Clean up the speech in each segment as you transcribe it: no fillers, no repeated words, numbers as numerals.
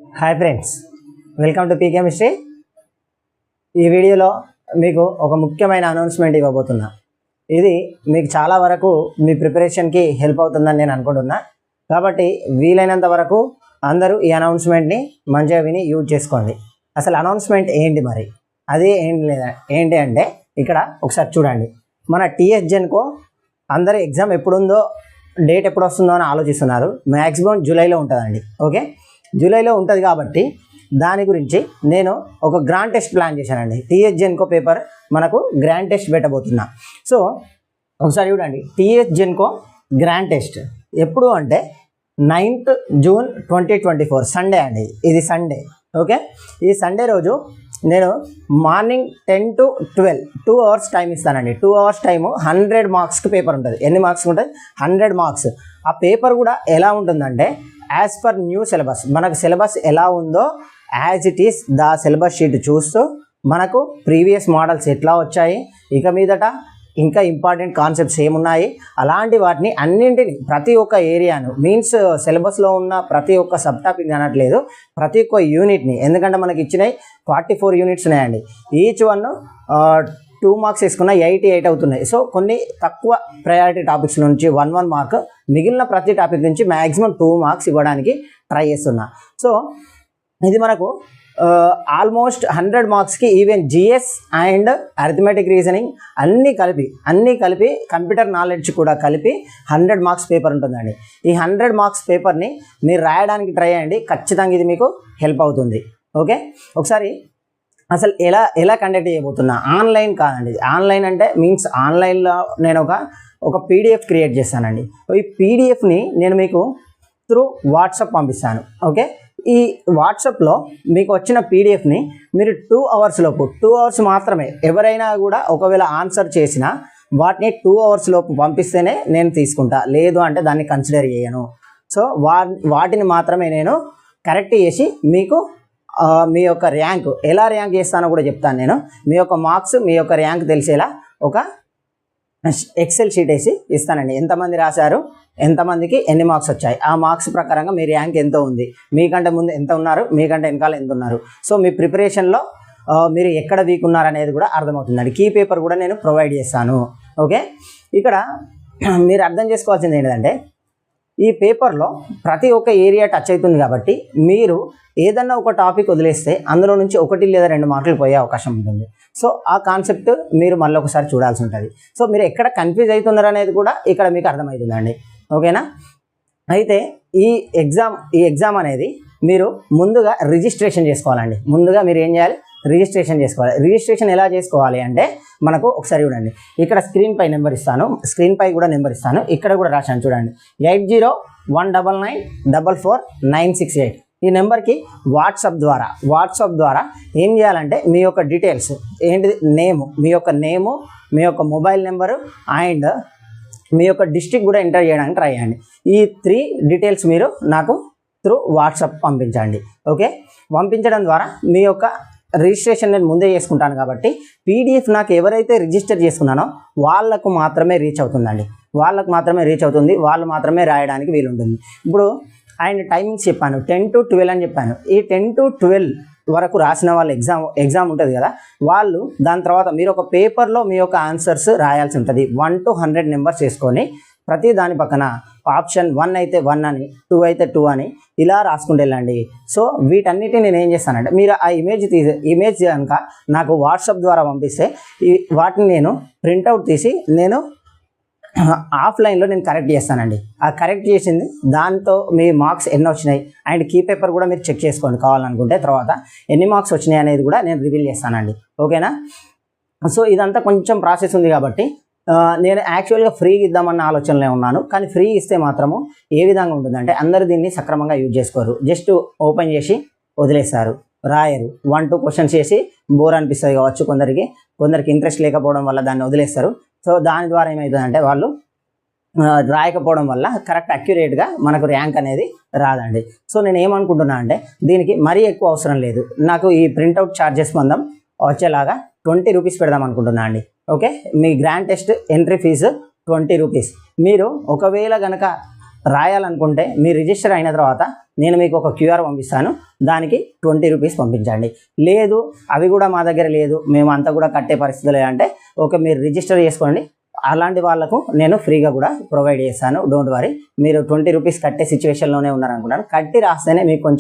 Hi friends, welcome to P chemistry. ఈ వీడియోలో మీకు ఒక ముఖ్యమైన అనౌన్స్మెంట్ ఇవ్వబోతున్నా. ఇది మీకు చాలా వరకు మీ ప్రిపరేషన్కి హెల్ప్ అవుతుందని నేను అనుకుంటున్నా. కాబట్టి వీలైనంత వరకు అందరూ ఈ అనౌన్స్మెంట్ని మంచిగా విని యూజ్ చేసుకోండి. అసలు అనౌన్స్మెంట్ ఏంటి మరి? అది ఏంటి అంటే ఇక్కడ ఒకసారి చూడండి. మన టీఎస్ జెన్కో అందరూ ఎగ్జామ్ ఎప్పుడుందో, డేట్ ఎప్పుడు వస్తుందో అని ఆలోచిస్తున్నారు. మ్యాక్సిమం జూలైలో ఉంటుందండి. ఓకే, జూలైలో ఉంటుంది కాబట్టి దాని గురించి నేను ఒక గ్రాండ్ టెస్ట్ ప్లాన్ చేశానండి. టీఎస్ జెన్కో పేపర్ మనకు గ్రాండ్ టెస్ట్ పెట్టబోతున్నా. సో ఒకసారి చూడండి, టీఎస్ జెన్కో గ్రాండ్ టెస్ట్ ఎప్పుడు అంటే 9th June 2024 సండే అండి. ఇది సండే. ఓకే, ఈ సండే రోజు నేను మార్నింగ్ 10 to 12 2 hours టైం ఇస్తానండి. 2 hours టైము 100 మార్క్స్కి పేపర్ ఉంటుంది. ఎన్ని మార్క్స్ ఉంటుంది? 100 మార్క్స్. ఆ పేపర్ కూడా ఎలా ఉంటుందంటే యాజ్ పర్ న్యూ సిలబస్, మనకు సిలబస్ ఎలా ఉందో as it is the syllabus sheet చూస్తూ మనకు ప్రీవియస్ మోడల్స్ ఎట్లా వచ్చాయి, ఇక మీదట ఇంకా ఇంపార్టెంట్ కాన్సెప్ట్స్ ఏమున్నాయి, అలాంటి వాటిని అన్నింటినీ ప్రతి ఒక్క ఏరియాను మీన్స్ సిలబస్లో ఉన్న ప్రతి ఒక్క సబ్ టాపిక్ అనట్లేదు, ప్రతి ఒక్క యూనిట్ని. ఎందుకంటే మనకి ఇచ్చినాయి 44 యూనిట్స్ ఉన్నాయండి. ఈచ్ వన్ 2 మార్క్స్ వేసుకున్న 88 అవుతున్నాయి. సో కొన్ని తక్కువ ప్రయారిటీ టాపిక్స్ నుంచి 1 మార్క్, మిగిలిన ప్రతి టాపిక్ నుంచి మ్యాక్సిమం 2 మార్క్స్ ఇవ్వడానికి ట్రై చేస్తున్నా. సో ఇది మనకు ఆల్మోస్ట్ 100 మార్క్స్కి even GS and arithmetic reasoning అన్నీ కలిపి కంప్యూటర్ నాలెడ్జ్ కూడా కలిపి 100 మార్క్స్ పేపర్ ఉంటుందండి. ఈ 100 మార్క్స్ పేపర్ని మీరు రాయడానికి ట్రై చేయండి. ఖచ్చితంగా ఇది మీకు హెల్ప్ అవుతుంది. ఓకే, ఒకసారి అసలు ఎలా కండక్ట్ చేయబోతున్నా? ఆన్లైన్ కాదండి. ఆన్లైన్ అంటే మీన్స్ ఆన్లైన్లో నేను ఒక పీడిఎఫ్ క్రియేట్ చేస్తానండి. ఈ పీడిఎఫ్ని నేను మీకు త్రూ వాట్సాప్ పంపిస్తాను. ఓకే, ఈ వాట్సాప్లో మీకు వచ్చిన పీడిఎఫ్ని మీరు 2 hours లోపు, 2 hours మాత్రమే, ఎవరైనా కూడా ఒకవేళ ఆన్సర్ చేసినా వాటిని 2 hours లోపు పంపిస్తేనే నేను తీసుకుంటా, లేదు అంటే దాన్ని కన్సిడర్ చేయను. సో వాటిని మాత్రమే నేను కరెక్ట్ చేసి మీకు మీ యొక్క ర్యాంక్ ఎలా ర్యాంక్ చేస్తానో కూడా చెప్తాను. నేను మీ యొక్క మార్క్స్, మీ యొక్క ర్యాంక్ తెలిసేలా ఒక ఎక్సెల్ షీట్ వేసి ఇస్తానండి. ఎంతమంది రాశారు, ఎంతమందికి ఎన్ని మార్క్స్ వచ్చాయి, ఆ మార్క్స్ ప్రకారంగా మీ ర్యాంక్ ఎంత ఉంది, మీకంటే ముందు ఎంత ఉన్నారు, మీకంటే వెనకాల ఎంత ఉన్నారు. సో మీ ప్రిపరేషన్లో మీరు ఎక్కడ వీక్ ఉన్నారనేది కూడా అర్థమవుతుందండి. కీ పేపర్ కూడా నేను ప్రొవైడ్ చేస్తాను. ఓకే, ఇక్కడ మీరు అర్థం చేసుకోవాల్సింది ఏంటంటే ఈ పేపర్లో ప్రతి ఒక్క ఏరియా టచ్ అవుతుంది కాబట్టి మీరు ఏదన్నా ఒక టాపిక్ వదిలేస్తే అందులో నుంచి 1 లేదా 2 మార్కులు పోయే అవకాశం ఉంటుంది. సో ఆ కాన్సెప్ట్ మీరు మళ్ళీ ఒకసారి చూడాల్సి ఉంటుంది. సో మీరు ఎక్కడ కన్ఫ్యూజ్ అవుతున్నారు అనేది కూడా ఇక్కడ మీకు అర్థమవుతుందండి. ఓకేనా? అయితే ఈ ఎగ్జామ్ అనేది మీరు ముందుగా రిజిస్ట్రేషన్ చేసుకోవాలండి. ముందుగా మీరు ఏం చేయాలి? రిజిస్ట్రేషన్ చేసుకోవాలి. రిజిస్ట్రేషన్ ఎలా చేసుకోవాలి అంటే మనకు ఒకసారి చూడండి, ఇక్కడ స్క్రీన్ పై నెంబర్ ఇస్తాను, స్క్రీన్ పై కూడా నెంబర్ ఇస్తాను, ఇక్కడ కూడా రాశాను చూడండి, 8019944968. ఈ నెంబర్కి వాట్సాప్ ద్వారా ఏం చేయాలంటే మీ యొక్క డీటెయిల్స్ ఏంటిది, మీ యొక్క నేము, మీ యొక్క మొబైల్ నెంబరు అండ్ మీ యొక్క డిస్ట్రిక్ట్ కూడా ఎంటర్ చేయడానికి ట్రై చేయండి. ఈ 3 డీటెయిల్స్ మీరు నాకు త్రూ వాట్సాప్ పంపించండి. ఓకే, పంపించడం ద్వారా మీ యొక్క రిజిస్ట్రేషన్ నేను ముందే చేసుకుంటాను కాబట్టి పీడిఎఫ్ నాకు ఎవరైతే రిజిస్టర్ చేసుకున్నానో వాళ్ళకు మాత్రమే రీచ్ అవుతుందండి. వాళ్ళు మాత్రమే రాయడానికి వీలుంటుంది. ఇప్పుడు ఆయన టైమింగ్స్ చెప్పాను, 10 to 12 అని చెప్పాను. ఈ 10 to 12 వరకు రాసిన వాళ్ళ ఎగ్జామ్ ఉంటుంది కదా, వాళ్ళు దాని తర్వాత మీరు ఒక పేపర్లో మీ యొక్క ఆన్సర్స్ రాయాల్సి ఉంటుంది. 1 to 100 నెంబర్స్ వేసుకొని ప్రతి దాని పక్కన ఆప్షన్ 1 అయితే 1 అని, 2 అయితే 2 అని ఇలా రాసుకుంటూ వెళ్ళండి. సో వీటన్నిటిని నేను ఏం చేస్తానంటే మీరు ఆ ఇమేజ్ కనుక నాకు వాట్సాప్ ద్వారా పంపిస్తే వాటిని నేను ప్రింట్అవుట్ తీసి నేను ఆఫ్లైన్లో నేను కరెక్ట్ చేస్తానండి. ఆ కరెక్ట్ చేసింది దాంతో మీ మార్క్స్ ఎన్ని వచ్చినాయి అండ్ కీ పేపర్ కూడా మీరు చెక్ చేసుకోండి కావాలనుకుంటే. తర్వాత ఎన్ని మార్క్స్ వచ్చినాయి అనేది కూడా నేను రివీల్ చేస్తానండి. ఓకేనా? సో ఇదంతా కొంచెం ప్రాసెస్ ఉంది కాబట్టి నేను యాక్చువల్గా ఫ్రీగా ఇద్దామన్న ఆలోచనలో ఉన్నాను. కానీ ఫ్రీ ఇస్తే మాత్రము ఏ విధంగా ఉంటుందంటే అందరూ దీన్ని సక్రమంగా యూజ్ చేసుకోరు. జస్ట్ ఓపెన్ చేసి వదిలేస్తారు, రాయరు. 1-2 క్వశ్చన్స్ చేసి బోర్ అనిపిస్తుంది కావచ్చు కొందరికి ఇంట్రెస్ట్ లేకపోవడం వల్ల దాన్ని వదిలేస్తారు. సో దాని ద్వారా ఏమవుతుందంటే వాళ్ళు రాయకపోవడం వల్ల కరెక్ట్ అక్యురేట్గా మనకు ర్యాంక్ అనేది రాదండి. సో నేను ఏమనుకుంటున్నా అంటే దీనికి మరీ ఎక్కువ అవసరం లేదు. నాకు ఈ ప్రింట్అవుట్ ఛార్జెస్ మందం వచ్చేలాగా 20 రూపీస్ పెడదాం అనుకుంటున్నా అండి. ఓకే, మీ grand test entry fee 20 rupees. మీరు ఒకవేళ కనుక రాయాలనుకుంటే మీరు రిజిస్టర్ అయిన తర్వాత నేను మీకు ఒక క్యూఆర్ పంపిస్తాను, దానికి 20 రూపీస్ పంపించండి. లేదు అవి కూడా మా దగ్గర లేదు, మేము అంతా కూడా కట్టే పరిస్థితి లేదంటే ఓకే మీరు రిజిస్టర్ చేసుకోండి, అలాంటి వాళ్ళకు నేను ఫ్రీగా కూడా ప్రొవైడ్ చేస్తాను. డోంట్ వరీ, మీరు 20 రూపీస్ కట్టే సిచ్యువేషన్లోనే ఉన్నారనుకుంటాను. కట్టి రాస్తేనే మీకు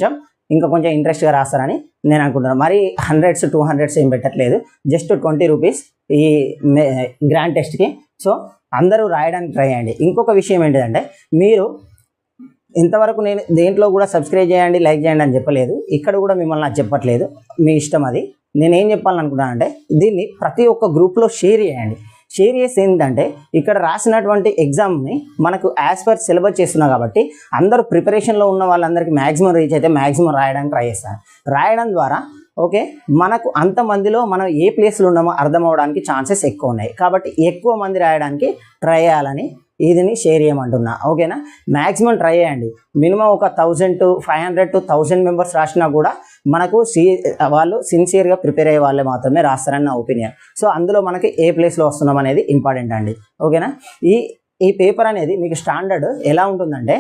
ఇంకా కొంచెం ఇంట్రెస్ట్గా రాస్తారని నేను అనుకుంటున్నాను. మరి 100s 200s ఏం పెట్టట్లేదు, జస్ట్ 20 రూపీస్ ఈ గ్రాండ్ టెస్ట్కి. సో అందరూ రాయడానికి ట్రై చేయండి. ఇంకొక విషయం ఏంటిదంటే, మీరు ఇంతవరకు నేను దేంట్లో కూడా సబ్స్క్రైబ్ చేయండి, లైక్ చేయండి అని చెప్పలేదు, ఇక్కడ కూడా మిమ్మల్ని నాకు చెప్పట్లేదు, మీ ఇష్టం అది. నేనేం చెప్పాలనుకుంటున్నానంటే, దీన్ని ప్రతి ఒక్క గ్రూప్లో షేర్ చేయండి. షేర్ చేసి ఏంటంటే, ఇక్కడ రాసినటువంటి ఎగ్జామ్ని మనకు యాజ్ పర్ సిలబస్ చేస్తున్నా కాబట్టి అందరూ ప్రిపరేషన్లో ఉన్న వాళ్ళందరికీ మ్యాక్సిమం రీచ్ అయితే మ్యాక్సిమం రాయడానికి ట్రై చేస్తాను. రాయడం ద్వారా ఓకే మనకు అంతమందిలో మనం ఏ ప్లేస్లో ఉన్నామో అర్థం అవడానికి ఛాన్సెస్ ఎక్కువ ఉన్నాయి. కాబట్టి ఎక్కువ మంది రాయడానికి ట్రై చేయాలని ఇదిని షేర్ చేయమంటున్నా. ఓకేనా, మ్యాక్సిమం ట్రై చేయండి. మినిమం ఒక 1000 to 500 to 1000 మెంబర్స్ రాసినా కూడా మనకు వాళ్ళు సిన్సియర్గా ప్రిపేర్ అయ్యే వాళ్ళే మాత్రమే రాస్తారని నా ఒపీనియన్. సో అందులో మనకి ఏ ప్లేస్లో వస్తున్నాం అనేది ఇంపార్టెంట్ అండి. ఓకేనా, ఈ పేపర్ అనేది మీకు స్టాండర్డ్ ఎలా ఉంటుందంటే,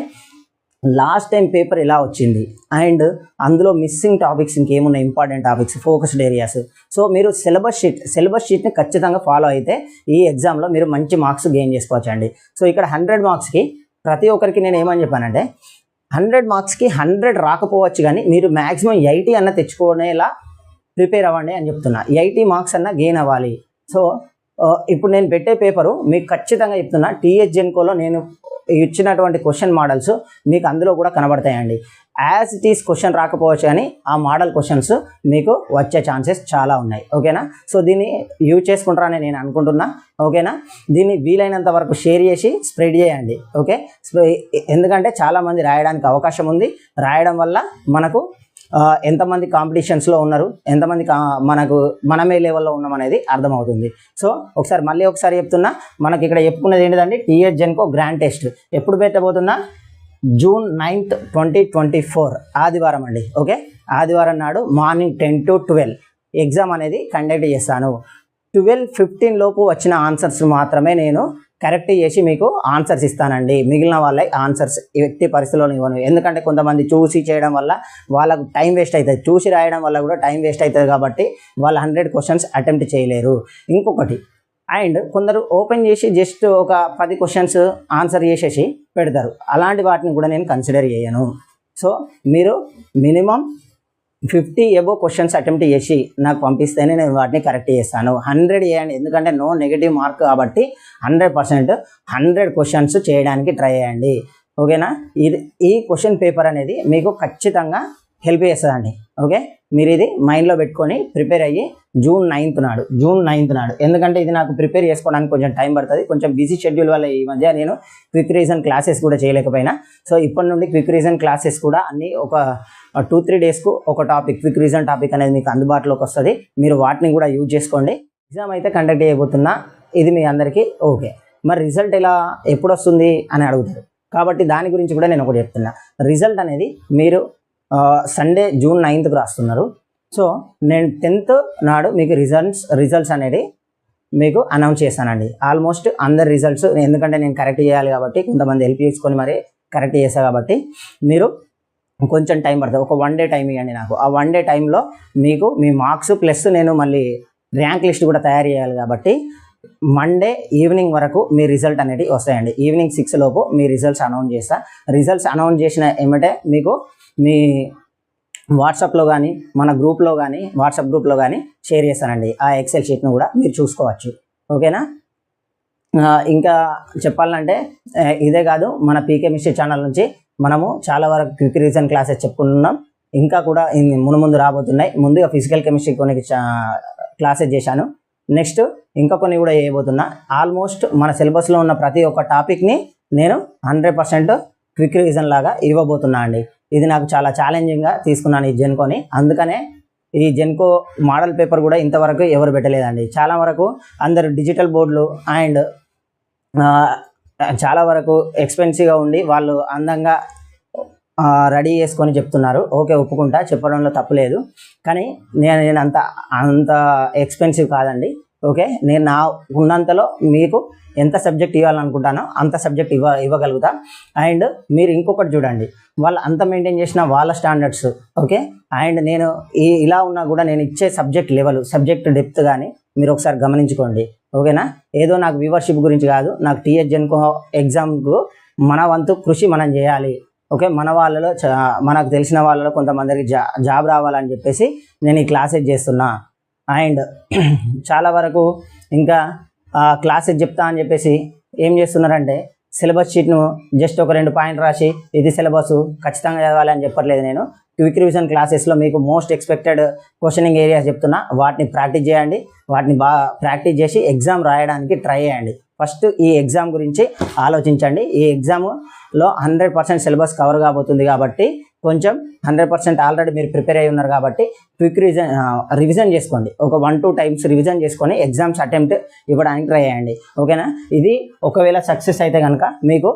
లాస్ట్ టైం పేపర్ ఎలా వచ్చింది అండ్ అందులో మిస్సింగ్ టాపిక్స్ ఇంకేమున్నాయి, important topics, focused areas. So మీరు సిలబస్ షీట్ని ఖచ్చితంగా ఫాలో అయితే ఈ ఎగ్జామ్లో మీరు మంచి మార్క్స్ గెయిన్ చేసుకోవచ్చు అండి. సో ఇక్కడ 100 మార్క్స్కి ప్రతి ఒక్కరికి నేను ఏమని చెప్పానంటే, 100 మార్క్స్కి 100 రాకపోవచ్చు, కానీ మీరు మ్యాక్సిమం 80 అన్న తెచ్చుకునేలా ప్రిపేర్ అవ్వండి అని చెప్తున్నా. 80 మార్క్స్ అన్న గెయిన్ అవ్వాలి. సో ఇప్పుడు నేను పెట్టే పేపరు మీకు ఖచ్చితంగా చెప్తున్నా, టీఎస్ జెన్కోలో నేను ఇచ్చినటువంటి క్వశ్చన్ మోడల్స్ మీకు అందులో కూడా కనబడతాయండి. యాజ్ ఇట్ ఈస్ క్వశ్చన్ రాకపోవచ్చు, కానీ ఆ మోడల్ క్వశ్చన్స్ మీకు వచ్చే ఛాన్సెస్ చాలా ఉన్నాయి. ఓకేనా, సో దీన్ని యూజ్ చేసుకుంటారని నేను అనుకుంటున్నా. ఓకేనా, దీన్ని వీలైనంత వరకు షేర్ చేసి స్ప్రెడ్ చేయండి. ఓకే, ఎందుకంటే చాలామంది రాయడానికి అవకాశం ఉంది. రాయడం వల్ల మనకు ఎంతమంది కాంపిటీషన్స్లో ఉన్నారు, ఎంతమంది మనమే లెవెల్లో ఉన్నాం అనేది అర్థమవుతుంది. సో మళ్ళీ ఒకసారి చెప్తున్నా, మనకి ఇక్కడ చెప్పుకున్నది ఏంటిదంటే, టీఎస్ జెన్కో గ్రాండ్ టెస్ట్ ఎప్పుడు పెట్టబోతున్నా, June 9th 2024 ఆదివారం అండి. ఓకే, ఆదివారం నాడు మార్నింగ్ 10 to 12 ఎగ్జామ్ అనేది కండక్ట్ చేస్తాను. 12:15 లోపు వచ్చిన ఆన్సర్స్ మాత్రమే నేను కరెక్ట్ చేసి మీకు ఆన్సర్స్ ఇస్తానండి. మిగిలిన వాళ్ళ ఆన్సర్స్ ఎట్టి పరిస్థితుల్లో ఇవ్వను. ఎందుకంటే కొంతమంది చూసి చేయడం వల్ల వాళ్ళకు టైం వేస్ట్ అవుతుంది, చూసి రాయడం వల్ల కూడా టైం వేస్ట్ అవుతుంది. కాబట్టి వాళ్ళు 100 క్వశ్చన్స్ అటెంప్ట్ చేయలేరు. ఇంకొకటి, అండ్ కొందరు ఓపెన్ చేసి జస్ట్ ఒక 10 క్వశ్చన్స్ ఆన్సర్ చేసేసి పెడతారు. అలాంటి వాటిని కూడా నేను కన్సిడర్ చేయను. సో మీరు మినిమం 50 అబోవ్ క్వశ్చన్స్ అటెంప్ట్ చేసి నాకు పంపిస్తేనే నేను వాటిని కరెక్ట్ చేస్తాను. 100 చేయండి, ఎందుకంటే నో నెగిటివ్ మార్క్ కాబట్టి 100% 100 క్వశ్చన్స్ చేయడానికి ట్రై చేయండి. ఓకేనా, ఈ క్వశ్చన్ పేపర్ అనేది మీకు ఖచ్చితంగా హెల్ప్ చేస్తుందండి. ఓకే, మీరు ఇది మైండ్లో పెట్టుకొని ప్రిపేర్ అయ్యి June 9th నాడు, ఎందుకంటే ఇది నాకు ప్రిపేర్ చేసుకోవడానికి కొంచెం టైం పడుతుంది. కొంచెం బిజీ షెడ్యూల్ వల్ల ఈ మధ్య నేను క్విక్ రీజన్ క్లాసెస్ కూడా చేయలేకపోయినా. సో ఇప్పటి నుండి క్విక్ రీజన్ క్లాసెస్ కూడా అన్నీ ఒక 2-3 డేస్కు ఒక టాపిక్, క్విక్ రీజన్ టాపిక్ అనేది మీకు అందుబాటులోకి వస్తుంది. మీరు వాటిని కూడా యూజ్ చేసుకోండి. ఎగ్జామ్ అయితే కండక్ట్ చేయబోతున్నా, ఇది మీ అందరికీ ఓకే. మరి రిజల్ట్ ఎప్పుడు వస్తుంది అని అడుగుతారు, కాబట్టి దాని గురించి కూడా నేను ఒకటి చెప్తున్నా. రిజల్ట్ అనేది మీరు సండే June 9th రాస్తున్నారు. సో నేను 10th నాడు మీకు రిజల్ట్స్ అనేది మీకు అనౌన్స్ చేస్తానండి. ఆల్మోస్ట్ అందరి రిజల్ట్స్, ఎందుకంటే నేను కరెక్ట్ చేయాలి కాబట్టి కొంతమంది హెల్ప్ చేసుకొని మరి కరెక్ట్ చేస్తాను. కాబట్టి మీరు కొంచెం టైం పడుతుంది, ఒక 1 day టైం ఇవ్వండి నాకు. ఆ 1 day టైంలో మీకు మీ మార్క్స్ ప్లస్ నేను మళ్ళీ ర్యాంక్ లిస్ట్ కూడా తయారు చేయాలి. కాబట్టి మండే ఈవినింగ్ వరకు మీ రిజల్ట్ అనేది వస్తాయండి. ఈవినింగ్ 6 లోపు మీ రిజల్ట్స్ అనౌన్స్ చేస్తా. రిజల్ట్స్ అనౌన్స్ చేసిన ఏమంటే మీకు మీ వాట్సాప్లో కానీ మన గ్రూప్లో కానీ వాట్సాప్ గ్రూప్లో కానీ షేర్ చేస్తానండి. ఆ ఎక్సెల్ షీట్ను కూడా మీరు చూసుకోవచ్చు. ఓకేనా, ఇంకా చెప్పాలంటే ఇదే కాదు, మన పీకేమిస్ట్రీ ఛానల్ నుంచి మనము చాలా వరకు క్విక్ రీజన్ క్లాసెస్ చెప్పుకుంటున్నాం. ఇంకా కూడా ముందు రాబోతున్నాయి. ముందుగా ఫిజికల్ కెమిస్ట్రీ కొన్ని క్లాసెస్ చేశాను, నెక్స్ట్ ఇంకా కొన్ని కూడా చేయబోతున్నా. ఆల్మోస్ట్ మన సిలబస్లో ఉన్న ప్రతి ఒక్క టాపిక్ని నేను 100% క్విక్ రివిజన్ లాగా ఇవ్వబోతున్నా అండి. ఇది నాకు చాలా ఛాలెంజింగ్గా తీసుకున్నాను ఈ జెన్కోని. అందుకనే ఈ జెన్కో మోడల్ పేపర్ కూడా ఇంతవరకు ఎవరు పెట్టలేదండి. చాలా వరకు అందరు డిజిటల్ బోర్డులు అండ్ చాలా వరకు ఎక్స్పెన్సివ్గా ఉండి వాళ్ళు అందంగా రెడీ చేసుకొని చెప్తున్నారు. ఓకే, ఒప్పుకుంటా, చెప్పడంలో తప్పులేదు. కానీ నేను అంత ఎక్స్పెన్సివ్ కాదండి. ఓకే, నేను నా ఉన్నంతలో మీకు ఎంత సబ్జెక్ట్ ఇవ్వాలనుకుంటానో అంత సబ్జెక్ట్ ఇవ్వగలుగుతా. అండ్ మీరు ఇంకొకటి చూడండి, వాళ్ళు అంత మెయింటైన్ చేసిన వాళ్ళ స్టాండర్డ్స్. ఓకే, అండ్ నేను ఇలా ఉన్నా కూడా నేను ఇచ్చే సబ్జెక్ట్ లెవెల్, సబ్జెక్ట్ డెప్త్ కానీ మీరు ఒకసారి గమనించుకోండి. ఓకేనా, ఏదో నాకు వ్యూవర్షిప్ గురించి కాదు, నాకు టీహెచ్ఎన్కో ఎగ్జామ్కు మన వంతు కృషి మనం చేయాలి. ఓకే, మన వాళ్ళలో మనకు తెలిసిన వాళ్ళలో కొంతమందికి జాబ్ రావాలని చెప్పేసి నేను ఈ క్లాసెస్ చేస్తున్నా. అండ్ చాలా వరకు ఇంకా క్లాసెస్ చెప్తా అని చెప్పేసి ఏం చేస్తున్నారంటే సిలబస్ షీట్ను జస్ట్ ఒక 2 పాయింట్లు రాసి ఇది సిలబస్ ఖచ్చితంగా చదవాలి అని చెప్పట్లేదు. నేను క్విక్ రివిజన్ క్లాసెస్లో మీకు మోస్ట్ ఎక్స్పెక్టెడ్ క్వశ్చనింగ్ ఏరియాస్ చెప్తున్నా, వాటిని ప్రాక్టీస్ చేయండి. వాటిని బాగా ప్రాక్టీస్ చేసి ఎగ్జామ్ రాయడానికి ట్రై చేయండి. ఫస్ట్ ఈ ఎగ్జామ్ గురించి ఆలోచించండి. ఈ ఎగ్జామ్లో 100% సిలబస్ కవర్ కాబోతుంది కాబట్టి కొంచెం 100% ఆల్రెడీ మీరు ప్రిపేర్ అయ్యి ఉన్నారు కాబట్టి క్విక్ రివిజన్ చేసుకోండి. ఒక 1-2 టైమ్స్ రివిజన్ చేసుకొని ఎగ్జామ్స్ అటెంప్ట్ ఇవ్వడానికి ట్రై చేయండి. ఓకేనా, ఇది ఒకవేళ సక్సెస్ అయితే కనుక మీకు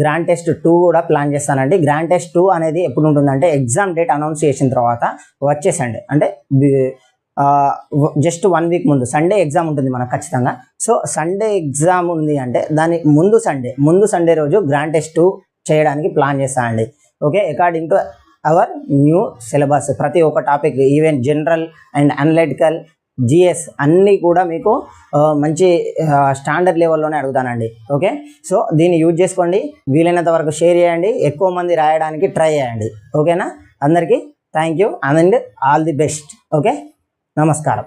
గ్రాండ్ టెస్ట్ 2 కూడా ప్లాన్ చేస్తానండి. గ్రాండ్ టెస్ట్ 2 అనేది ఎప్పుడు ఉంటుందంటే ఎగ్జామ్ డేట్ అనౌన్స్ చేసిన తర్వాత వచ్చేసండి, అంటే జస్ట్ 1 వీక్ ముందు సండే ఎగ్జామ్ ఉంటుంది మనకు ఖచ్చితంగా. సో సండే ఎగ్జామ్ ఉంది అంటే దాని ముందు సండే రోజు గ్రాండ్ టెస్ట్ 2 చేయడానికి ప్లాన్ చేస్తానండి. Okay, according to our new syllabus ప్రతి ఒక్క topic, even general and analytical, GS అన్నీ కూడా మీకు మంచి స్టాండర్డ్ లెవెల్లోనే అడుగుతానండి. ఓకే, సో దీన్ని యూజ్ చేసుకోండి, వీలైనంత వరకు షేర్ చేయండి, ఎక్కువ మంది రాయడానికి ట్రై చేయండి. ఓకేనా, అందరికీ thank you and all the best. Okay, నమస్కారం.